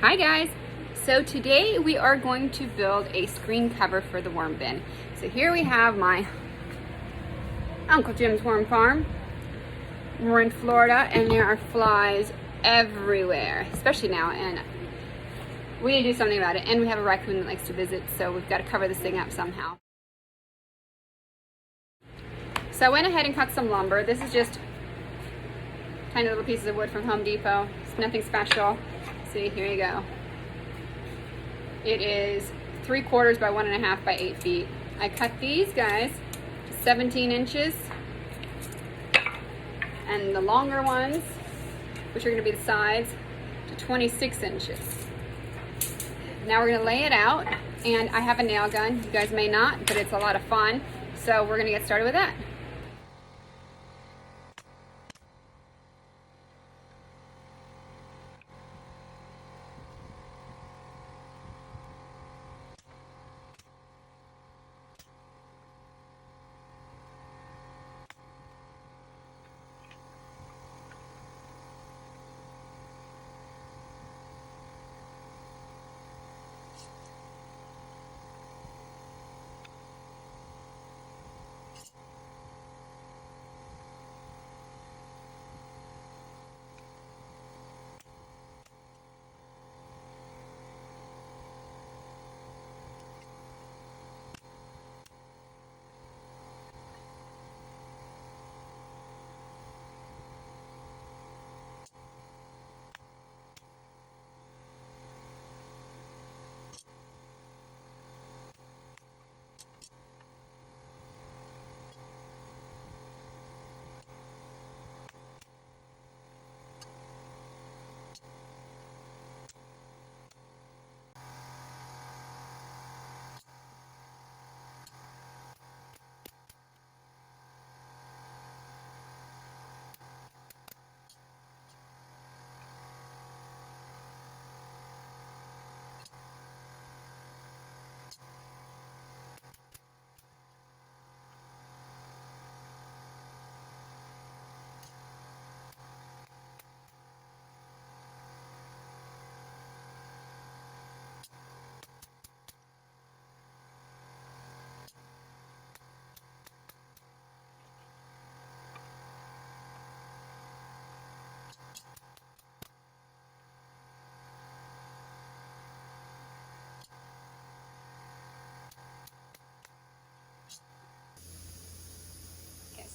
Hi guys! So today we are going to build a screen cover for the worm bin. So here we have my Uncle Jim's worm farm. We're in Florida and there are flies everywhere, especially now, and we need to do something about it. And we have a raccoon that likes to visit, so we've got to cover this thing up somehow. So I went ahead and cut some lumber. This is just tiny little pieces of wood from Home Depot. It's nothing special. See, here you go. It is 3/4 by 1.5 by 8 feet. I cut these guys to 17 inches. And the longer ones, which are going to be the sides, to 26 inches. Now we're going to lay it out, and I have a nail gun. You guys may not, but it's a lot of fun. So we're going to get started with that.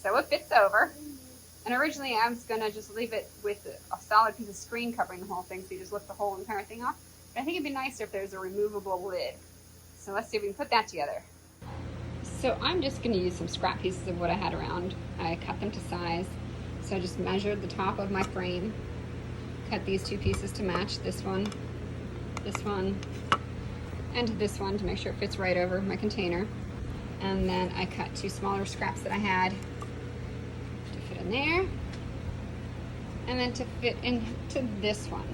So it fits over, and originally I was going to just leave it with a solid piece of screen covering the whole thing, so you just lift the whole entire thing off. But I think it'd be nicer if there's a removable lid. So let's see if we can put that together. So I'm just going to use some scrap pieces of what I had around. I cut them to size. So I just measured the top of my frame, cut these two pieces to match, this one, and this one to make sure it fits right over my container. And then I cut two smaller scraps that I had in there, and then to fit into this one.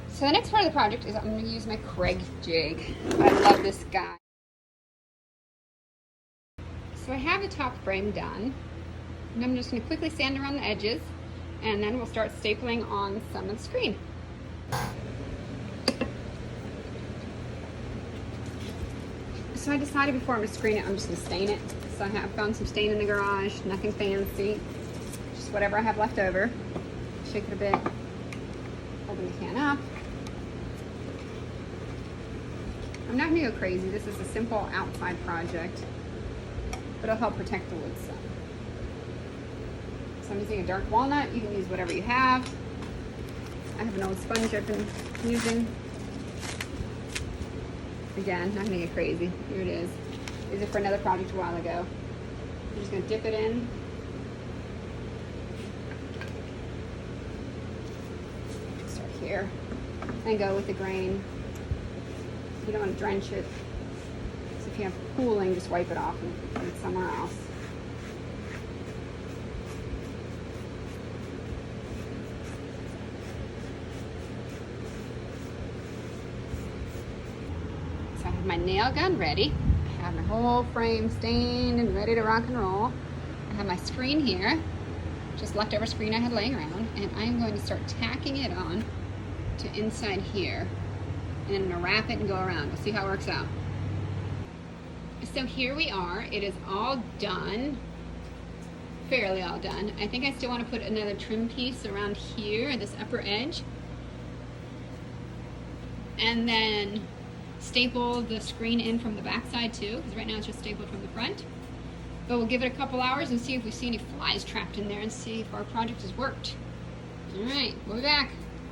So the next part of the project is I'm going to use my Kreg jig. I love this guy. So I have the top frame done, and I'm just going to quickly sand around the edges, and then we'll start stapling on some of the screen. So I decided before I'm going to screen it, I'm just going to stain it. So I have found some stain in the garage, nothing fancy, just whatever I have left over. Shake it a bit, open the can up. I'm not going to go crazy. This is a simple outside project, but it'll help protect the wood some. So I'm using a dark walnut. You can use whatever you have. I have an old sponge I've been using. Again, not gonna get crazy. Here it is. These are for another project a while ago. I'm just gonna dip it in. Start here and go with the grain. You don't want to drench it. So if you have pooling, just wipe it off and put it somewhere else. I have my nail gun ready. I have my whole frame stained and ready to rock and roll. I have my screen here, just leftover screen I had laying around, and I'm going to start tacking it on to inside here. And then I'm gonna wrap it and go around. We'll see how it works out. So here we are. It is all done. Fairly all done. I think I still want to put another trim piece around here at this upper edge. And then staple the screen in from the back side too, because right now it's just stapled from the front. But we'll give it a couple hours and see if we see any flies trapped in there and see if our project has worked. All right, we'll be back.